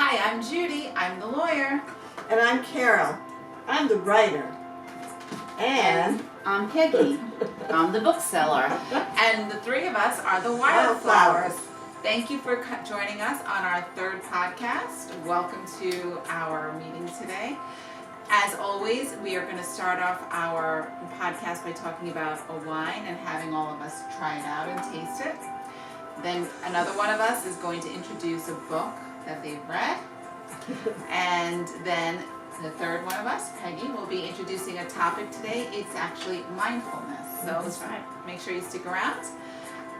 Hi, I'm Judy. I'm the lawyer. And I'm Carol. I'm the writer. And I'm Peggy. I'm the bookseller. And the three of us are the Wildflowers. Thank you for joining us on our third podcast. Welcome to our meeting today. As always, we are going to start off our podcast by talking about a wine and having all of us try it out and taste it. Then another one of us is going to introduce a book that they've read. And then the third one of us, Peggy, will be introducing a topic today. It's actually mindfulness. So That's right. Make sure you stick around.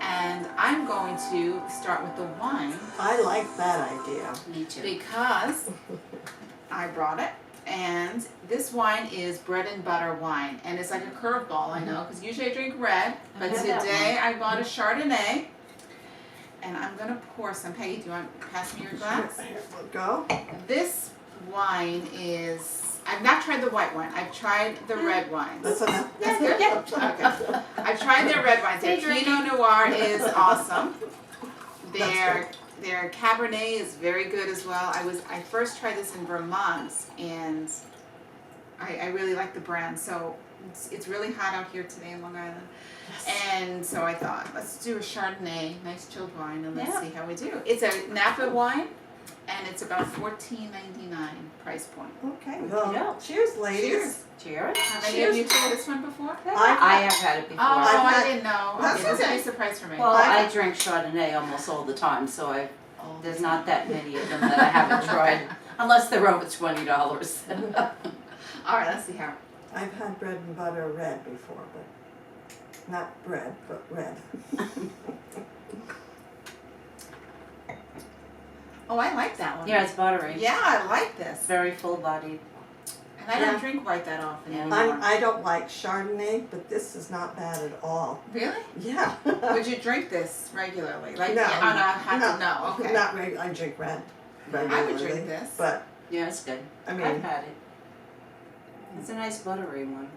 And I'm going to start with the wine. I like that idea. Me too. Because I brought it. And this wine is bread and butter wine. And it's like a curveball, I know, because usually I drink red. But today I bought a Chardonnay. And I'm going to pour some. Peggy, do you want to pass me your glass? Here we go. This wine is, I've not tried the white wine. I've tried the red wines. That's enough. That's good? Okay. I've tried their red wines. Their Pinot Noir is awesome. Their Cabernet is very good as well. I first tried this in Vermont, and I really like the brand. So it's really hot out here today in Long Island. Yes. And so I thought, let's do a Chardonnay, nice chilled wine, and let's see how we do. It's a Napa wine, and it's about $14.99 price point. Okay. Well, cheers, ladies. Cheers. Have any of you tried this one before? I have had it before. Oh, I've I didn't know. That's Okay, this okay. is a surprise for me. Well, I drink Chardonnay almost all the time, so there's not that many of them that I haven't tried, unless they're over $20. All right, let's see how. I've had bread and butter red before, but not bread, but red. Oh, I like that one. Yeah, it's buttery. Yeah, I like this. It's very full-bodied. And I don't drink white that often Yeah. anymore. I don't like Chardonnay, but this is not bad at all. Really? Yeah. Would you drink this regularly? Like No. on a hot no, okay. Not regular. I drink red regularly. I would drink this. But Yeah, it's good. I mean, I've had it. It's a nice buttery one.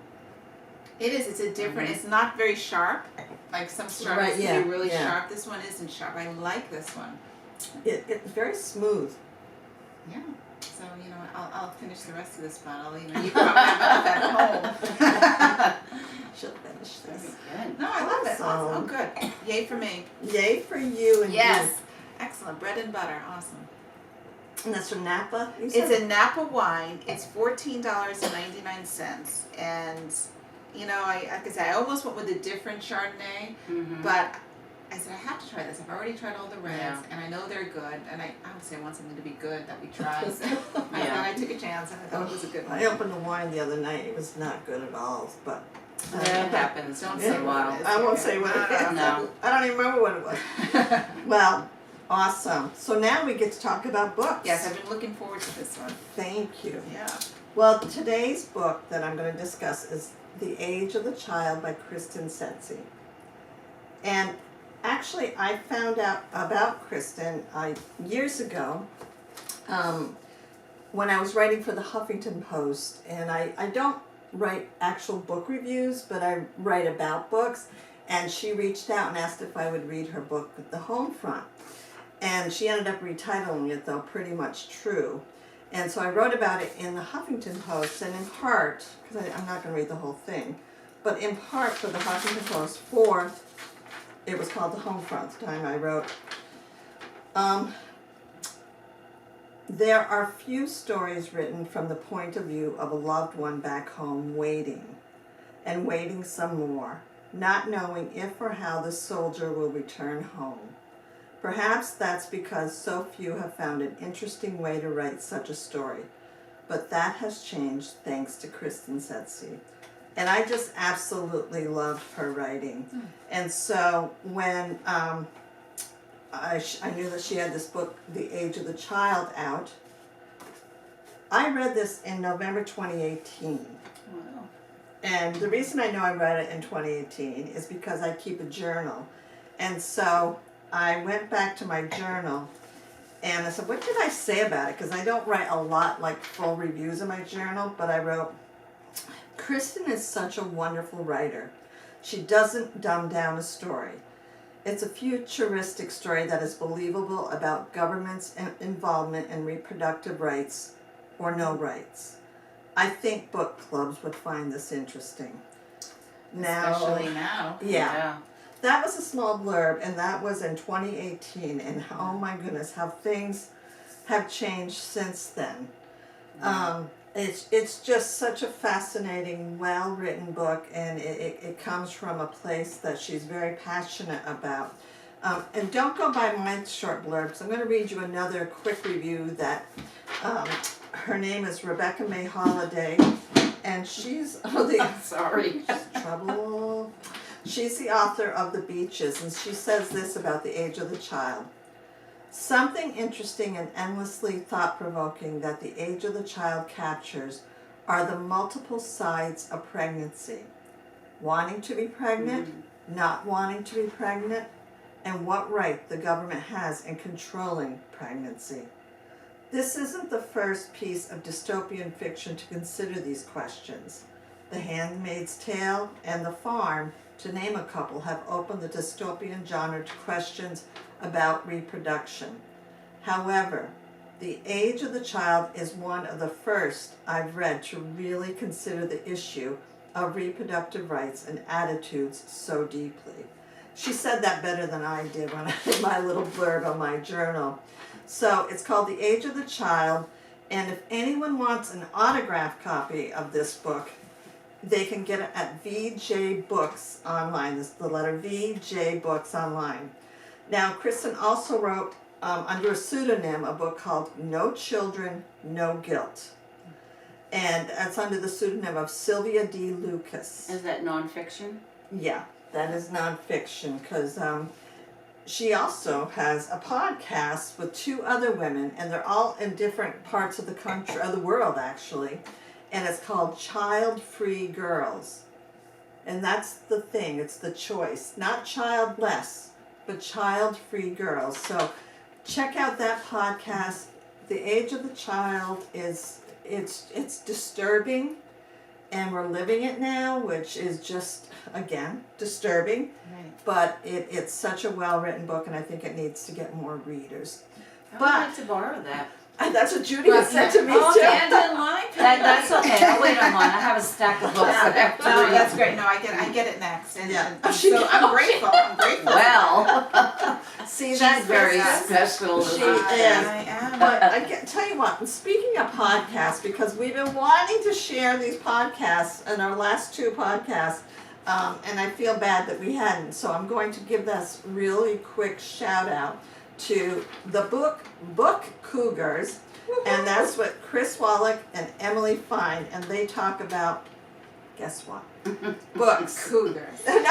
It is. It's a different. It's not very sharp. Like some Chardonnays can be really sharp. This one isn't sharp. I like this one. it's very smooth. Yeah. So you know, I'll finish the rest of this bottle. You know, you probably have enough at home. She'll finish Very this. good. No, I love it. Awesome. Oh, good. Yay for me. Yay for you and Yes. Excellent. Bread and butter. Awesome. you. And that's from Napa? You It's said? a Napa wine. It's $14.99, and you know, like I said, I almost went with a different Chardonnay, Mm-hmm. but I said I have to try this. I've already tried all the reds, Yeah. and I know they're good. And I obviously I want something to be good that we try. So I Yeah. thought I took a chance, and I thought it was a good one. I opened the wine the other night. It was not good at all, but Yeah, it happens. Don't once say in a what while. it is. I won't say what it is. No. I don't even remember what it was. Well, awesome. So now we get to talk about books. Yes, I've been looking forward to this one. Thank you. Yeah. Well, today's book that I'm going to discuss is The Age of the Child by Kristen Setzi. And actually, I found out about Kristen years ago when I was writing for the Huffington Post. And I don't write actual book reviews, but I write about books. And she reached out and asked if I would read her book, The Homefront. And she ended up retitling it, though, Pretty Much True. And so I wrote about it in the Huffington Post, and in part, because I'm not going to read the whole thing, but in part for the Huffington Post, it was called The Homefront, the time I wrote. There are few stories written from the point of view of a loved one back home waiting, and waiting some more, not knowing if or how the soldier will return home. Perhaps that's because so few have found an interesting way to write such a story. But that has changed thanks to Kristen Setzi. And I just absolutely loved her writing. And so when I knew that she had this book, The Age of the Child, out, I read this in November 2018. Wow. And the reason I know I read it in 2018 is because I keep a journal. And so I went back to my journal and I said, what did I say about it? Because I don't write a lot, like full reviews in my journal, but I wrote, Kristen is such a wonderful writer. She doesn't dumb down a story. It's a futuristic story that is believable about government's involvement in reproductive rights or no rights. I think book clubs would find this interesting. Especially now. Yeah. That was a small blurb, and that was in 2018, and oh my goodness, how things have changed since then. It's just such a fascinating, well-written book, and it comes from a place that she's very passionate about. And don't go by my short blurbs. I'm going to read you another quick review that her name is Rebecca May Holiday, and she's Sorry. trouble. She's the author of The Beaches, and she says this about the age of the child. Something interesting and endlessly thought-provoking that the age of the child captures are the multiple sides of pregnancy. Wanting to be pregnant, not wanting to be pregnant, and what right the government has in controlling pregnancy. This isn't the first piece of dystopian fiction to consider these questions. The Handmaid's Tale and The Farm, to name a couple, have opened the dystopian genre to questions about reproduction. However, The Age of the Child is one of the first I've read to really consider the issue of reproductive rights and attitudes so deeply. She said that better than I did when I did my little blurb on my journal. So it's called The Age of the Child, and if anyone wants an autographed copy of this book, they can get it at VJ Books online. This is the letter VJ Books online. Now, Kristen also wrote under a pseudonym a book called No Children, No Guilt. And that's under the pseudonym of Sylvia D. Lucas. Is that nonfiction? Yeah, that is nonfiction, because she also has a podcast with two other women, and they're all in different parts of the country, of the world actually, and it's called Child Free Girls. And that's the thing, it's the choice, not childless, but Child Free Girls. So check out that podcast. The Age of the Child is, it's disturbing, and we're living it now, which is just, again, disturbing. Right. But it's such a well-written book, and I think it needs to get more readers. I would like to borrow that. And that's what Judy has said to me too. Stand in line. That's okay. I'll wait online. I have a stack of books that I have to No, read. that's great. No, I get it next. And, Yeah. and so I'm grateful. I'm grateful. Well, See, she's that's very Kristen? special. She isn't is. I am. But I can tell you what, and speaking of podcasts, because we've been wanting to share these podcasts in our last two podcasts, and I feel bad that we hadn't, so I'm going to give this really quick shout out to the book Cougars, and that's what Chris Wallach and Emily Fine, and they talk about, guess what? Books. Cougars. They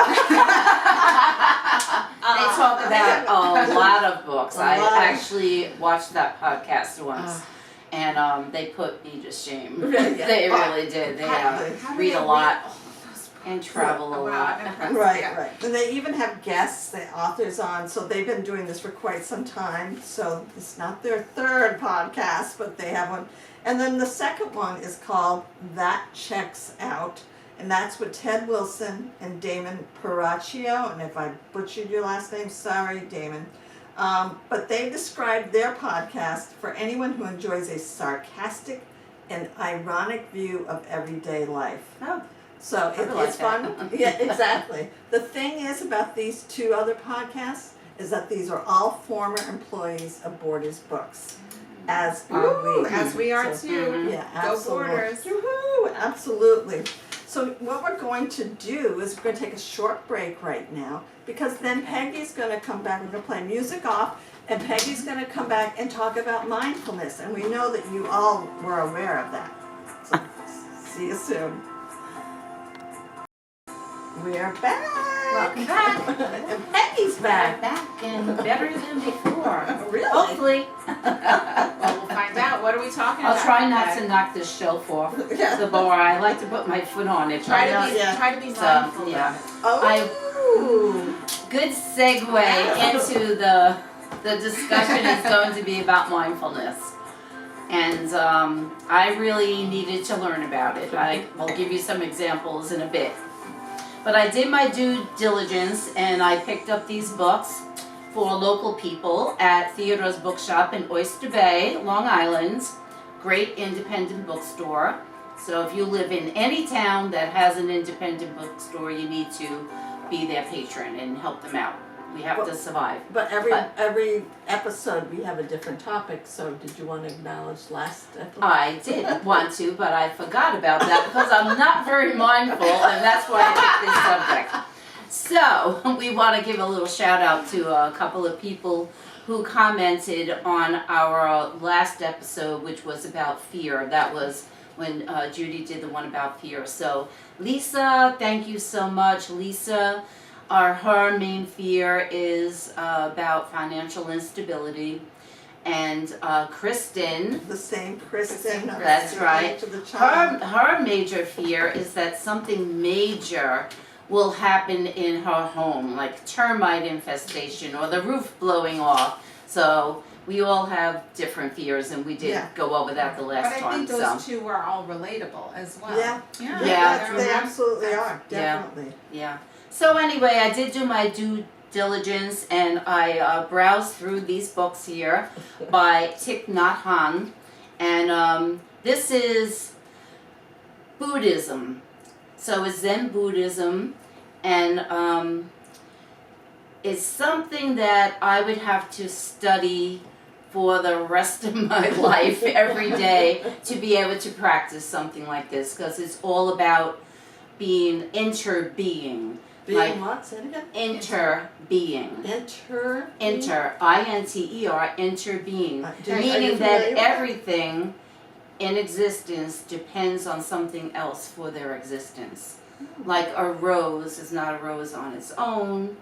talk about a lot of books. A I lot. actually watched that podcast once, and they put me to shame. Really? They really did. They How do read they a lot all those books? and travel a Wow, lot. I'm impressed. Right, Yeah. right. And they even have guests, the authors on, so they've been doing this for quite some time. So it's not their third podcast, but they have one. And then the second one is called That Checks Out. And that's with Ted Wilson and Damon Paracchio. And if I butchered your last name, sorry, Damon. But they describe their podcast for anyone who enjoys a sarcastic and ironic view of everyday life. Oh, So I like it's that. fun. Yeah, exactly. The thing is about these two other podcasts is that these are all former employees of Borders Books, as are Ooh, we. as we are So, too. yeah, Go absolutely. Borders. Woohoo, absolutely. So what we're going to do is we're going to take a short break right now, because then Peggy's going to come back. We're going to play music off, and Peggy's going to come back and talk about mindfulness. And we know that you all were aware of that. So see you soon. We're back. welcome back. And Peggy's back. Back and better than before. Really? Hopefully. Well, we'll find out. What are we talking about? I'll try not today? to knock this shelf off Yeah. the bar. I like to put my foot on it. Try but, to be Yeah. try to be So, mindful. yeah. Oh. Good segue into the discussion is going to be about mindfulness. And I really needed to learn about it. I'll give you some examples in a bit. But I did my due diligence and I picked up these books for local people at Theodore's Bookshop in Oyster Bay, Long Island. Great independent bookstore. So if you live in any town that has an independent bookstore, you need to be their patron and help them out. We have to survive. But every episode we have a different topic, so did you want to acknowledge last episode? I did want to, but I forgot about that because I'm not very mindful, and that's why I picked this subject. So we want to give a little shout out to a couple of people who commented on our last episode, which was about fear. That was when Judy did the one about fear. So Lisa, thank you so much. Lisa, her main fear is about financial instability. And Kristen, The same Kristen. that's right. To the child. Her major fear is that something major will happen in her home, like termite infestation or the roof blowing off. So we all have different fears, and we did go over that the last time. But I think those two were all relatable as well. Yeah. Yeah. They absolutely are. Definitely. Yeah. So anyway, I did do my due diligence, and I browsed through these books here by Thich Nhat Hanh, and this is Buddhism. So it's Zen Buddhism, and it's something that I would have to study for the rest of my life every day to be able to practice something like this, because it's all about being interbeing. Being what? Say it again. Interbeing. Inter, I-N-T-E-R, interbeing. Meaning that everything in existence depends on something else for their existence. Like a rose is not a rose on its own.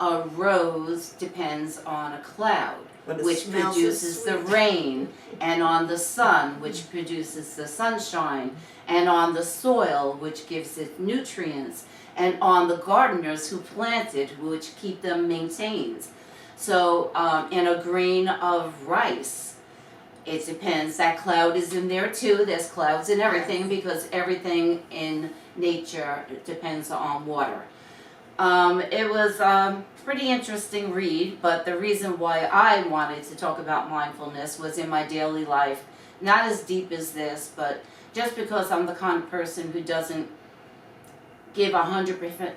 A rose depends on a cloud, which produces the rain, and on the sun, which produces the sunshine, and on the soil, which gives it nutrients, and on the gardeners who plant it, which keep them maintained. So in a grain of rice, it depends. That cloud is in there too. There's clouds in everything, because everything in nature depends on water. It was a pretty interesting read, but the reason why I wanted to talk about mindfulness was in my daily life. Not as deep as this, but just because I'm the kind of person who doesn't give 100%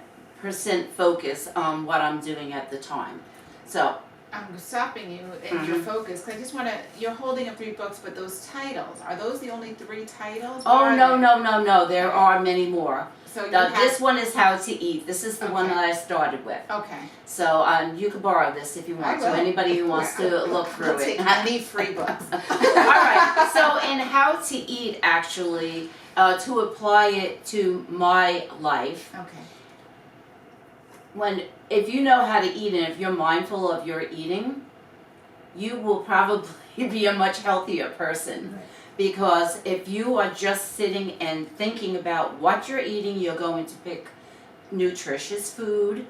focus on what I'm doing at the time. So I'm stopping you in your focus, because I just want to, you're holding up 3 books, but those titles, are those the only 3 titles? Oh, no, there are many more. So This one is How to Eat. This is the one that I started with. Okay. So you can borrow this if you want to. Anybody who wants to look through it. I need free books. All right. So in How to Eat, actually, to apply it to my life. Okay. If you know how to eat, and if you're mindful of your eating, you will probably be a much healthier person. Right. Because if you are just sitting and thinking about what you're eating, you're going to pick nutritious food.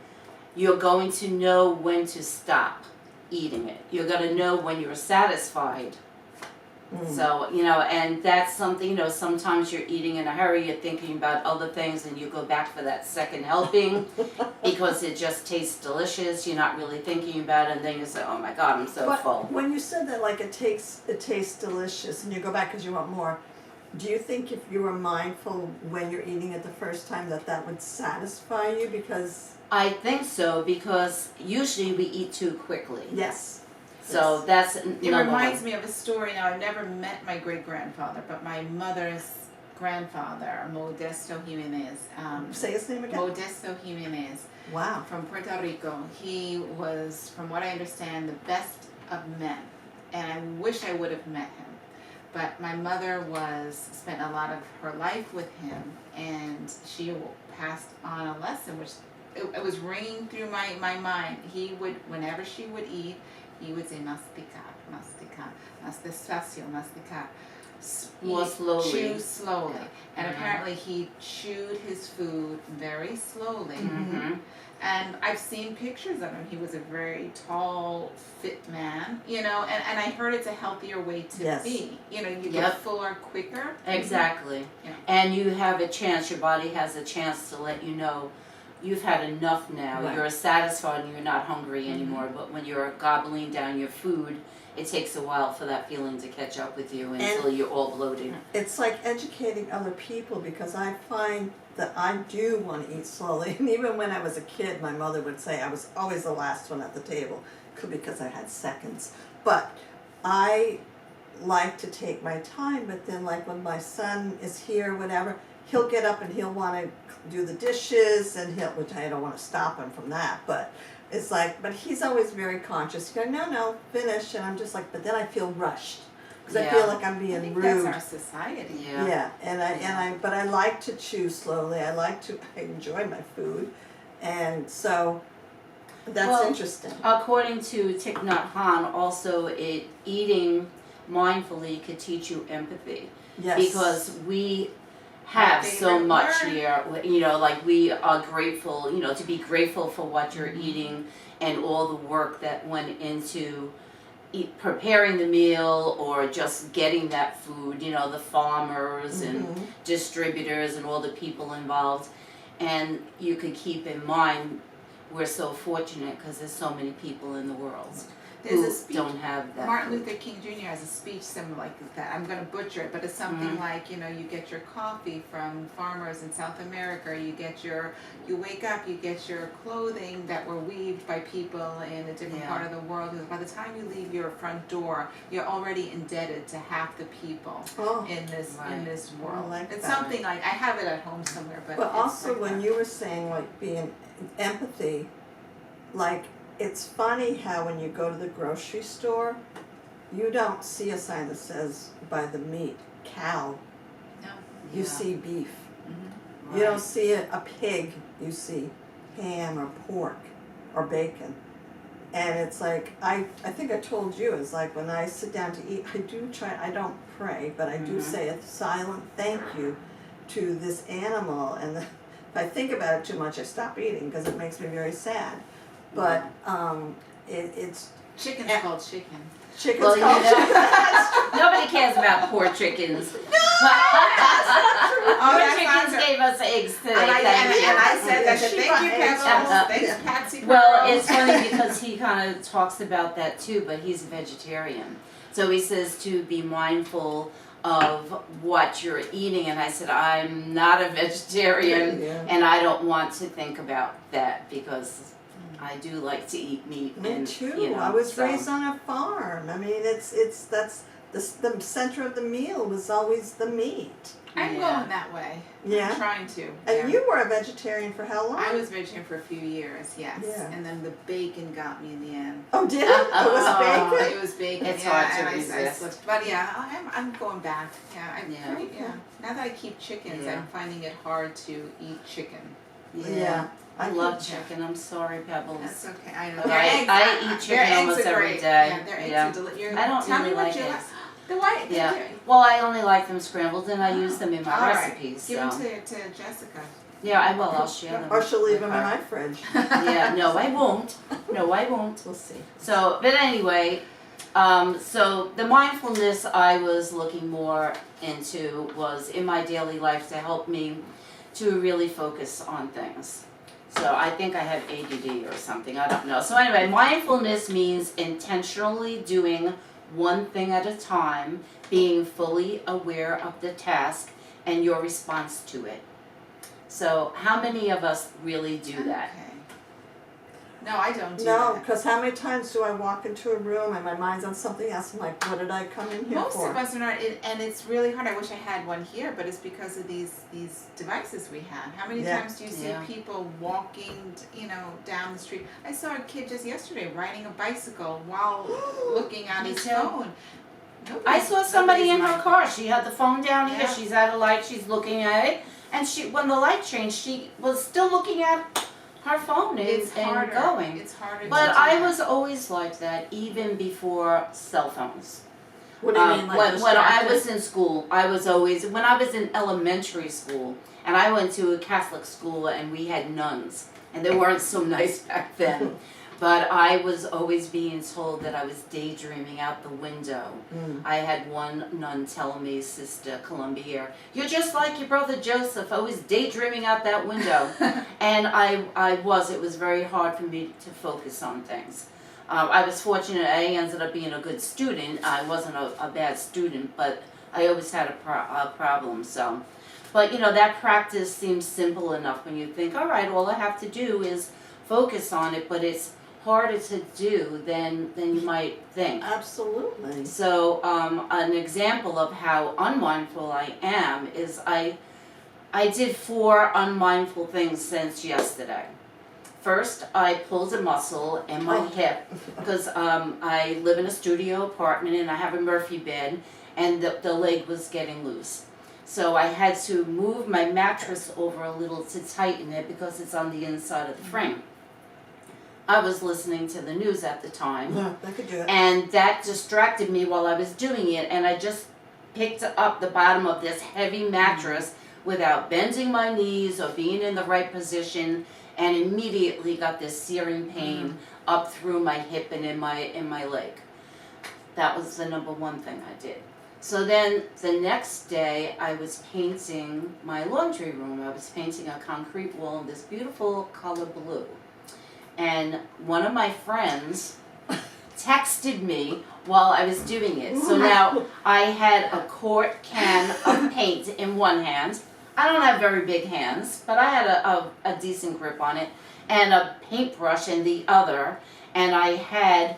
You're going to know when to stop eating it. You're going to know when you're satisfied. So, and that's something, sometimes you're eating in a hurry, you're thinking about other things, and you go back for that second helping because it just tastes delicious. You're not really thinking about it, and then you say, oh my God, I'm so full. When you said that, like, it tastes delicious, and you go back because you want more, do you think if you were mindful when you're eating it the first time that would satisfy you? Because I think so, because usually we eat too quickly. Yes. So that's It reminds me of a story. Now, I've never met my great-grandfather, but my mother's grandfather, Modesto Jimenez. Say his name again. Modesto Jimenez. Wow. From Puerto Rico. He was, from what I understand, the best of men. And I wish I would have met him. But my mother spent a lot of her life with him, and she passed on a lesson, which it was ringing through my mind. He would, whenever she would eat, he would say, masticar, masticar, más despacio, masticar. More slowly. Chew slowly. And apparently he chewed his food very slowly. And I've seen pictures of him. He was a very tall, fit man, and I heard it's a healthier way to be. You get fuller quicker. Exactly. And you have a chance, your body has a chance to let you know you've had enough now. Right. You're satisfied and you're not hungry anymore. But when you're gobbling down your food, it takes a while for that feeling to catch up with you until you're all bloated. It's like educating other people, because I find that I do want to eat slowly. And even when I was a kid, my mother would say I was always the last one at the table, because I had seconds. But I like to take my time, but then like when my son is here, whatever, he'll get up and he'll want to do the dishes, and which I don't want to stop him from that, but it's like, but he's always very conscious. He goes, no, finish, and I'm just like, but then I feel rushed, because I feel like I'm being I think rude. That's our society. Yeah, but I like to chew slowly. I enjoy my food, and so that's interesting. According to Thich Nhat Hanh, also eating mindfully could teach you empathy. Yes. Because we have so much here, like we are grateful, to be grateful for what you're eating and all the work that went into preparing the meal or just getting that food, the farmers and distributors and all the people involved. And you could keep in mind, we're so fortunate because there's so many people in the world who don't have that. Martin Luther King Jr. has a speech similar like that. I'm going to butcher it, but it's something like, you get your coffee from farmers in South America. You wake up, you get your clothing that were weaved by people in a different part of the world. And by the time you leave your front door, you're already indebted to half the people in this world. It's something like, I have it at home somewhere, but also when you were saying like being empathy, like, it's funny how when you go to the grocery store, you don't see a sign that says by the meat, cow. No. You see beef. Right. You don't see a pig. You see ham or pork or bacon. And it's like, I think I told you, it's like when I sit down to eat, I don't pray, but I do say a silent thank you to this animal. And if I think about it too much, I stop eating because it makes me very sad. But it's chicken's called chicken. Chicken's Well, called chicken. Nobody cares about poor chickens. Poor chickens gave us eggs today. And I said that. Thank you, Pebbles. Thanks, Patsy. Well, it's funny because he kind of talks about that too, but he's a vegetarian. So he says to be mindful of what you're eating, and I said I'm not a vegetarian, and I don't want to think about that because I do like to eat meat. Me too. I was raised on a farm. I mean, that's the center of the meal was always the meat. I'm going that way. Yeah. I'm trying to. And you were a vegetarian for how long? I was vegetarian for a few years, yes. Yeah. And then the bacon got me in the end. Oh, did it? It was bacon? It was bacon. It's hard to resist. But I'm going back. Yeah. Now that I keep chickens, I'm finding it hard to eat chicken. Yeah. I love chicken. I'm sorry, Pebbles. That's okay. I know. I eat chicken almost every day. Yeah, their eggs are delicious. I don't Tell really me what like you eggs. like. The white. Yeah. Well, I only like them scrambled, and I use them in my recipes. Give them to Jessica. Yeah, I will. I'll share them. Or she'll leave them in my fridge. Yeah. No, I won't. No, I won't. We'll see. So, but anyway, so the mindfulness I was looking more into was in my daily life to help me to really focus on things. So I think I have ADD or something, I don't know. So anyway, mindfulness means intentionally doing one thing at a time, being fully aware of the task and your response to it. So how many of us really do that? Okay. No, I don't do No, that. because how many times do I walk into a room and my mind's on something else? I'm like, what did I come in here Most for? of us are not, and it's really hard. I wish I had one here, but it's because of these devices we have. How many times do you see people walking, down the street? I saw a kid just yesterday riding a bicycle while looking at his phone. I saw somebody in her car. She had the phone down here. She's at a light. She's looking at it, and when the light changed, she was still looking at her phone and going. It's harder. But I was always like that, even before cell phones. What do you mean, like when I was in school, I was always, when I was in elementary school, and I went to a Catholic school, and we had nuns, and they weren't so nice back then. But I was always being told that I was daydreaming out the window. I had one nun tell me, Sister Columbier, you're just like your brother Joseph, always daydreaming out that window. And it was very hard for me to focus on things. I was fortunate, I ended up being a good student. I wasn't a bad student, but I always had a problem, so. But that practice seems simple enough when you think, all right, all I have to do is focus on it, but it's harder to do than you might think. Absolutely. So an example of how unmindful I am is I did 4 unmindful things since yesterday. First, I pulled a muscle in my hip because I live in a studio apartment and I have a Murphy bed, and the leg was getting loose. So I had to move my mattress over a little to tighten it because it's on the inside of the frame. I was listening to the news at the time, I could do it. and that distracted me while I was doing it, and I just picked up the bottom of this heavy mattress without bending my knees or being in the right position, and immediately got this searing pain up through my hip and in my leg. That was the number one thing I did. So then the next day I was painting my laundry room. I was painting a concrete wall in this beautiful color blue. And one of my friends texted me while I was doing it. So now I had a quart can of paint in one hand. I don't have very big hands, but I had a decent grip on it, and a paintbrush in the other, and I had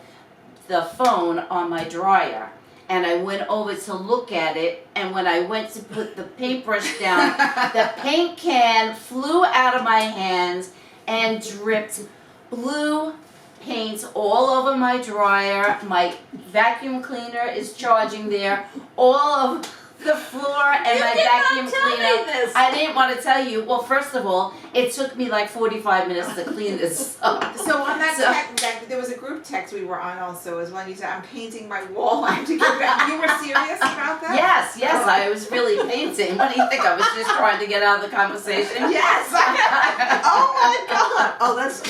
the phone on my dryer. And I went over to look at it, and when I went to put the paintbrush down, the paint can flew out of my hands and dripped blue paint all over my dryer. My vacuum cleaner is charging there. All of the floor and my vacuum cleaner. I didn't want to tell you. Well, first of all, it took me like 45 minutes to clean this up. So on that there was a group text we were on also as well. You said, I'm painting my wall. I have to get back. You were serious about that? Yes, I was really painting. What do you think? I was just trying to get out of the conversation. Yes. Oh my God. Oh, that's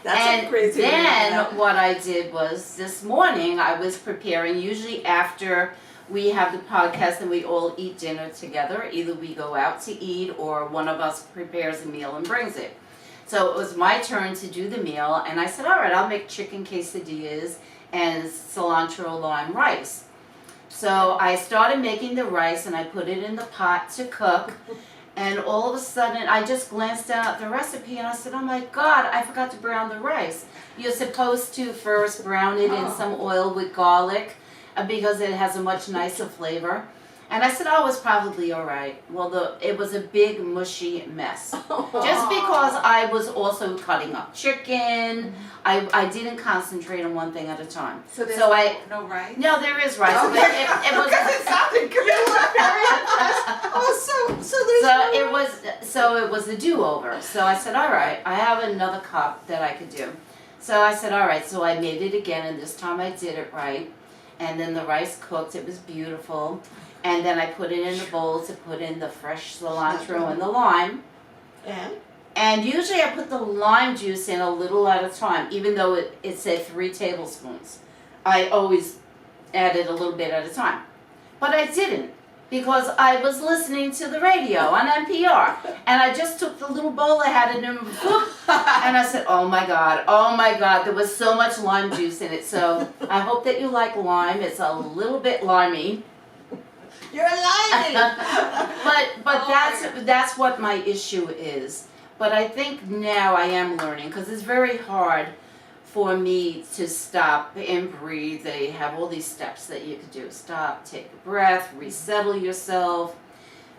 and crazy. Then what I did was this morning I was preparing, usually after we have the podcast and we all eat dinner together. Either we go out to eat or one of us prepares a meal and brings it. So it was my turn to do the meal, and I said, all right, I'll make chicken quesadillas and cilantro lime rice. So I started making the rice and I put it in the pot to cook, and all of a sudden I just glanced down at the recipe and I said, oh my God, I forgot to brown the rice. You're supposed to first brown it in some oil with garlic, because it has a much nicer flavor. And I said, oh, it's probably all right. Well, it was a big mushy mess. Just because I was also cutting up chicken. I didn't concentrate on one thing at a time. So there's no rice? No, there is rice. Okay. But it was It sounded good. You look very impressed. Oh, so there's So it was a do-over. So I said, all right, I have another cup that I could do. So I said, all right. So I made it again, and this time I did it right. And then the rice cooked. It was beautiful. And then I put it in a bowl to put in the fresh cilantro and the lime. And usually I put the lime juice in a little at a time, even though it said 3 tablespoons. I always added a little bit at a time. But I didn't, because I was listening to the radio on NPR. And I just took the little bowl I had and and I said, oh my God, there was so much lime juice in it. So I hope that you like lime. It's a little bit limey. You're lying. but that's what my issue is. But I think now I am learning, because it's very hard for me to stop and breathe. They have all these steps that you could do. Stop, take a breath, resettle yourself,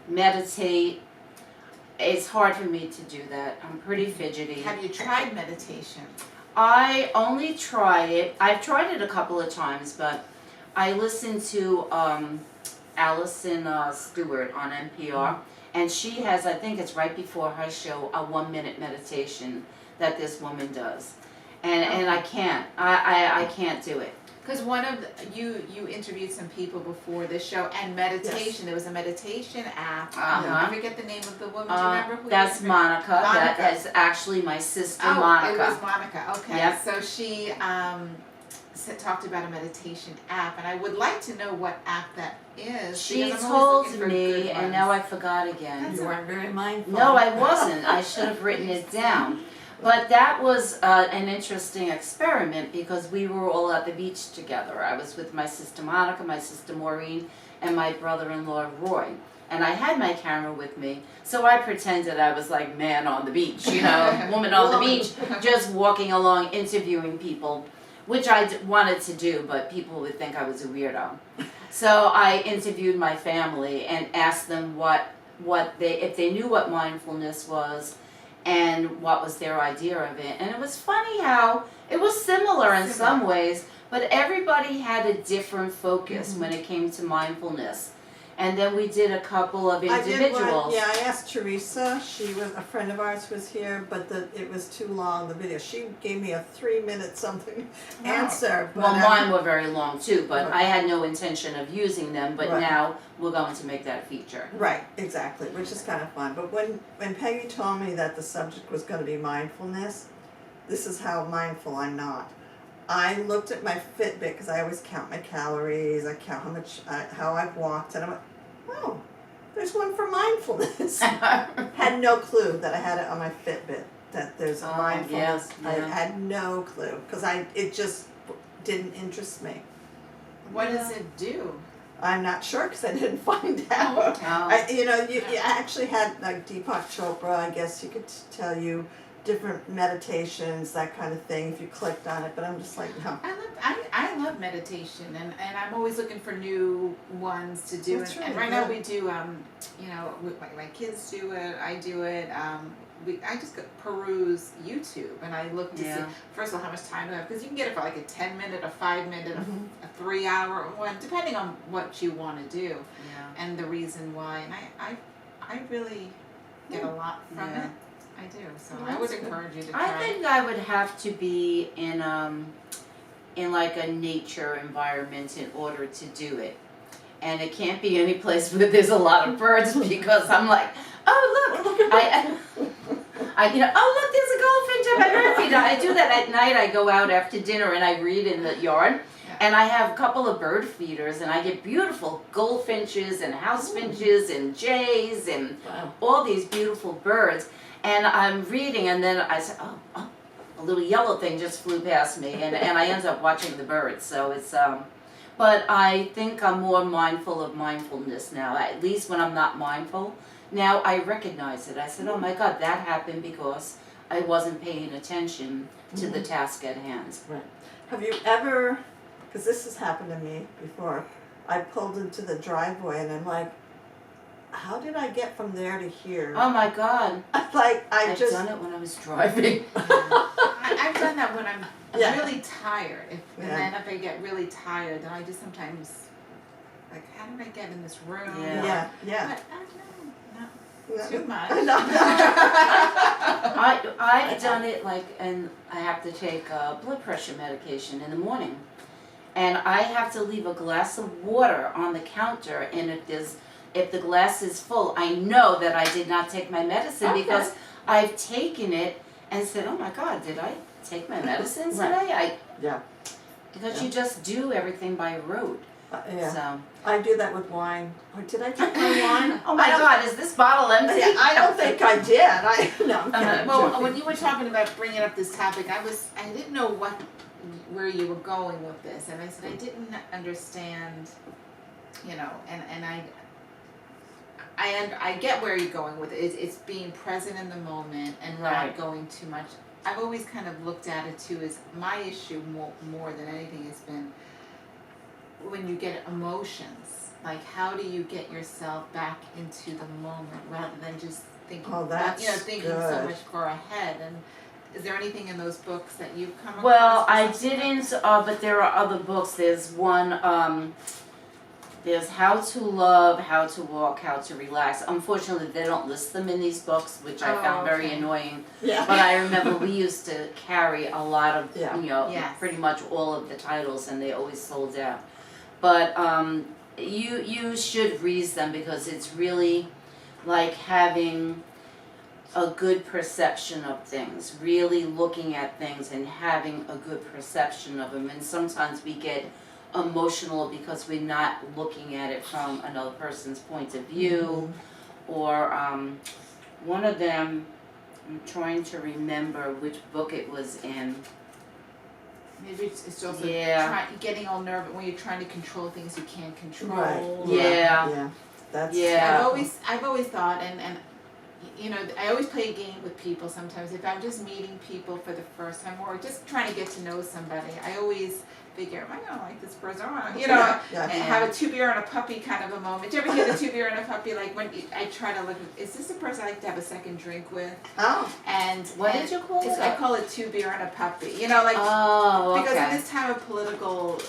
meditate. It's hard for me to do that. I'm pretty fidgety. Have you tried meditation? I only try it. I've tried it a couple of times, but I listen to Allison Stewart on NPR, and she has, I think it's right before her show, a 1-minute meditation that this woman does. And I can't do it. Because one of you interviewed some people before this show, and meditation. Yes. There was a meditation app. Uh-huh. I forget the name of the woman. Do you remember who? That's you Monica. That Monica. is actually my sister Oh, Monica. it was Monica. Okay. Yep. So she talked about a meditation app, and I would like to know what app that is. She because I'm always looking told for me, good and ones. now I forgot again. You weren't very mindful. No, I wasn't. I should have written it down. But that was an interesting experiment because we were all at the beach together. I was with my sister Monica, my sister Maureen, and my brother-in-law Roy. And I had my camera with me, so I pretended I was like man on the beach, you know, woman on the beach, just walking along interviewing people, which I wanted to do, but people would think I was a weirdo. So I interviewed my family and asked them if they knew what mindfulness was and what was their idea of it. And it was funny how it was similar in some ways, but everybody had a different focus when it came to mindfulness. And then we did a couple of individuals. I asked Teresa. She was a friend of ours was here, but it was too long, the video. She gave me a 3-minute something answer. But, Well, mine were very long too, but Right. I had no intention of using them, but Right. now we're going to make that a feature. Right, exactly, which is kind of fun. But when Peggy told me that the subject was going to be mindfulness, this is how mindful I'm not. I looked at my Fitbit because I always count my calories. I count how I've walked, and I went, "Oh, there's one for mindfulness." Had no clue that I had it on my Fitbit that there's a mindfulness. yeah. I had no clue because it just didn't interest me. What does it do? I'm not sure because I didn't find out. Oh. You actually had like Deepak Chopra. I guess you could tell you different meditations, that kind of thing, if you clicked on it. But I'm just like, no. I love meditation, and I'm always looking for new ones to do. That's And really right now good. we do, my kids do it. I do it. I just peruse YouTube, and I look to see first of all how much time I have, because you can get it for like a 10-minute, a 5-minute, a 3-hour one, depending on what you want to do, and the reason why. And I really get a lot from it. I do, so I would encourage you to try. I think I would have to be in like a nature environment in order to do it. And it can't be any place where there's a lot of birds because I'm like, oh look, oh look, there's a goldfinch on my bird feeder. I do that at night. I go out after dinner and I read in the yard. And I have a couple of bird feeders, and I get beautiful goldfinches and house finches and jays and all these beautiful birds. And I'm reading, and then I said, oh, a little yellow thing just flew past me, and I ended up watching the birds. So it's, but I think I'm more mindful of mindfulness now, at least when I'm not mindful. Now I recognize it. I said, oh my God, that happened because I wasn't paying attention to the task at hand. Right. Have you ever, because this has happened to me before, I pulled into the driveway and I'm like, how did I get from there to here? Oh my God. I've I've done it when I was driving. I've done that when I'm really tired. And then if I get really tired, then I just sometimes, like, how did I get in this room? Yeah. But I don't know, not too much. I've done it and I have to take blood pressure medication in the morning. And I have to leave a glass of water on the counter, and if the glass is full, I know that I did not take my medicine because I've taken it and said, oh my God, did I take my medicine today? Because you just do everything by rote. So. I do that with wine. Or did I take my wine? Oh my God, is this bottle empty? I don't think I did. I'm kidding. Well, when you were talking about bringing up this topic, I didn't know where you were going with this, and I said I didn't understand, and I get where you're going with it. It's being present in the moment and not going too much. I've always kind of looked at it too as my issue more than anything has been when you get emotions. Like, how do you get yourself back into the moment rather than just thinking so much far ahead? And is there anything in those books that you've come across? Well, I didn't, but there are other books. There's one, There's how to love, how to walk, how to relax. Unfortunately, they don't list them in these books, which I found very annoying. Yeah. But I remember we used to carry a lot of, Yes. pretty much all of the titles, and they always sold out. But you should read them, because it's really like having a good perception of things, really looking at things and having a good perception of them. And sometimes we get emotional because we're not looking at it from another person's point of view. Or one of them, I'm trying to remember which book it was in. Maybe it's also getting all nervous when you're trying to control things you can't control. Right. Yeah. That's I've always thought, and I always play a game with people sometimes. If I'm just meeting people for the first time or just trying to get to know somebody, I always figure, am I going to like this person? And have a two-beer and a puppy kind of a moment. Do you ever hear the two-beer and a puppy? Like when I try to look, is this a person I like to have a second drink with? Oh. And what did you call it? I call it two-beer and a puppy. Because in this time of political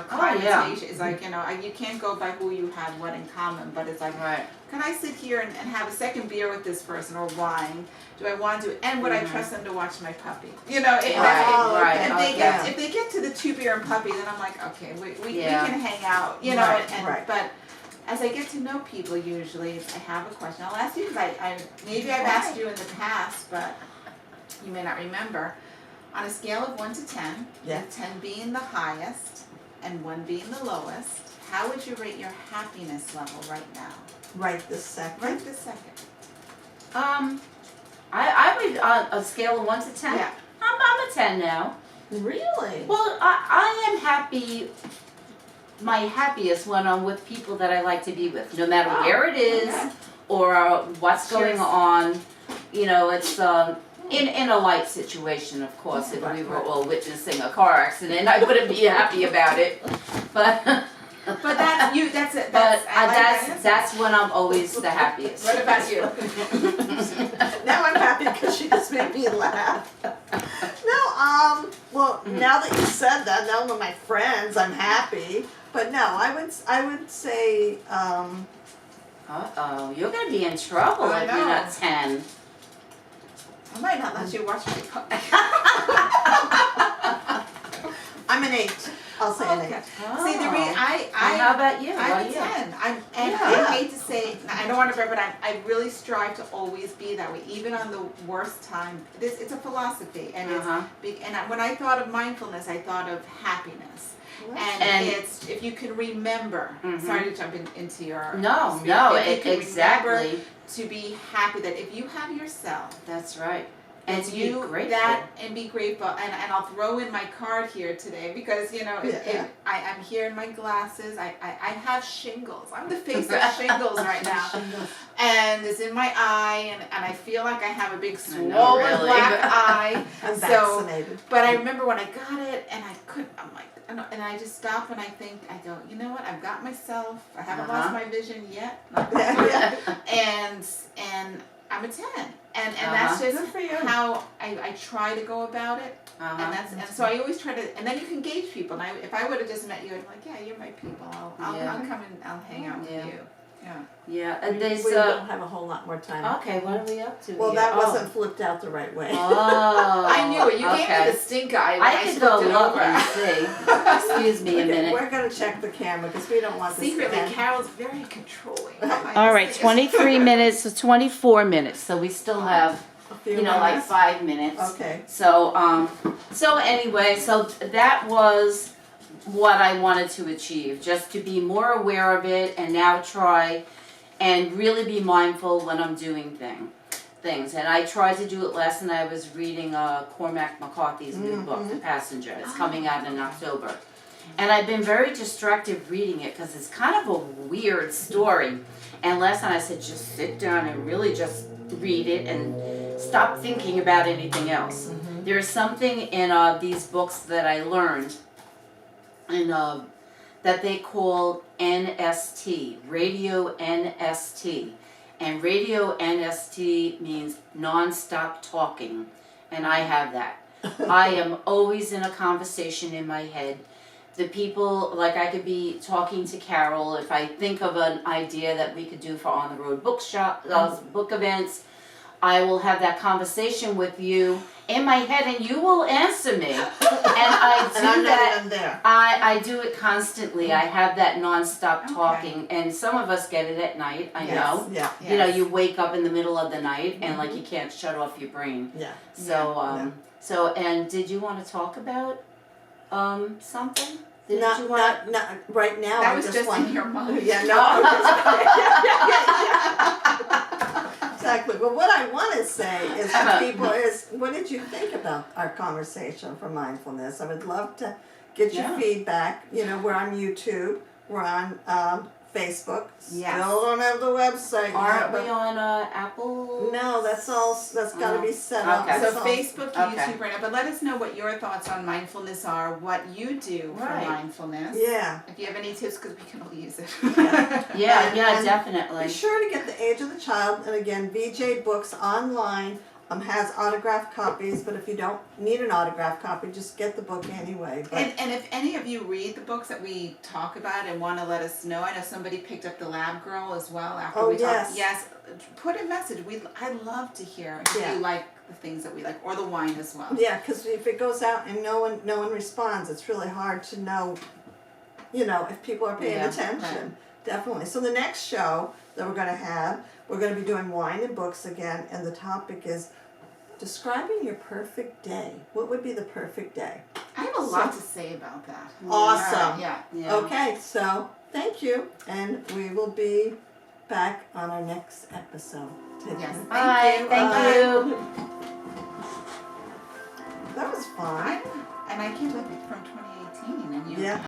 connotation, it's like, you can't go by who you have what in common, but it's like, can I sit here and have a second beer with this person or wine? Do I want to? And would I trust them to watch my puppy? If they get to the two beer and puppy, then I'm like, okay, we can hang out, But as I get to know people, usually I have a question. I'll ask you because maybe I've asked you in the past, but you may not remember. On a scale of 1 to 10, with 10 being the highest and 1 being the lowest, how would you rate your happiness level right now? Right this second. Right this second. I would, on a scale of 1 to 10, I'm a 10 now. Really? Well, I am happy, my happiest when I'm with people that I like to be with, no matter where it is or what's going on. It's in a light situation, of course. If we were all witnessing a car accident, I wouldn't be happy about it. But that's you. That's it. That's when I'm always the happiest. What about you? Now I'm happy because she just made me laugh. No, well, now that you said that, now with my friends, I'm happy. But no, I would say. You're gonna be in trouble if you're not 10. I might not let you watch my puppy. I'm an 8. I'll say an 8. Oh. See, the reason how about you? I'm a 10. I hate to say, I don't want to brag, but I really strive to always be that way, even on the worst time. It's a philosophy, and when I thought of mindfulness, I thought of happiness. And it's if you can remember. Sorry to jump into your. No, exactly. Remember to be happy that if you have yourself. That's right. And to you be grateful. and be grateful, and I'll throw in my card here today because I'm here in my glasses. I have shingles. I'm the face of shingles right now, and it's in my eye, and I feel like I have a big swollen black eye. I'm vaccinated. But I remember when I got it, and I couldn't. I'm like, and I just stop and I think, I go, you know what? I've got myself. I haven't lost my vision yet, and I'm a 10. And that's just how I try to go about it. And so I always try to, and then you can gauge people. And if I would have just met you, I'd be like, yeah, you're my people. I'll come and I'll hang out with you. Yeah, and we don't have a whole lot more time. Okay, what are we up to? Well, that wasn't flipped out the right way. Oh, I knew it. You gave me the stink eye. I could go look and see. Excuse me a minute. We're going to check the camera because we don't want this. Secretly, Carol's very controlling. All right, 23 minutes to 24 minutes, so we still have, like 5 minutes. Okay. So, anyway, so that was what I wanted to achieve, just to be more aware of it and now try and really be mindful when I'm doing things. And I tried to do it last night. I was reading Cormac McCarthy's new book, The Passenger. It's coming out in October. And I've been very distracted reading it because it's kind of a weird story. And last night I said, just sit down and really just read it and stop thinking about anything else. There's something in these books that I learned and that they call NST, radio NST. And radio NST means non-stop talking. And I have that. I am always in a conversation in my head, the people, like I could be talking to Carol, if I think of an idea that we could do for on the road book events, I will have that conversation with you in my head and you will answer me. And I do And I'm that. not even there. I do it constantly. I have that nonstop talking, and some of us get it at night. I know. Yeah. You know, you wake up in the middle of the night and like you can't shut off your brain. Yeah. So and did you want to talk about something? Not right now. That I was just want, in your mind. Yeah, no. Exactly. But what I want to say is to people is, what did you think about our conversation for mindfulness? I would love to get your feedback. You know, we're on YouTube. We're on Facebook. Yes. Still don't have the website Aren't yet. we on Apple? No, that's got to be set up. Okay. So That's all. Facebook, Okay. YouTube, right now. But let us know what your thoughts on mindfulness are, what you do for Right. mindfulness. Yeah. If you have any tips, because we can all use it. Yeah, And definitely. Be sure to get the age of the child. And again, VJ Books online has autographed copies. But if you don't need an autographed copy, just get the book anyway. But And if any of you read the books that we talk about and want to let us know, I know somebody picked up The Lab Girl as well after we talked. Yes, put a message. I'd love to hear if you like the things that we like, or the wine as well. yeah, because if it goes out and no one responds, it's really hard to know, if people are paying attention. Right. Definitely. So the next show that we're going to have, we're going to be doing wine and books again, and the topic is describing your perfect day. What would be the perfect day? I have a lot to say about that. Awesome. Yeah. Okay, so thank you, and we will be back on our next episode. Yes. Bye. Thank you. That was fun. And I can't believe it's from 2018, and you. Yeah.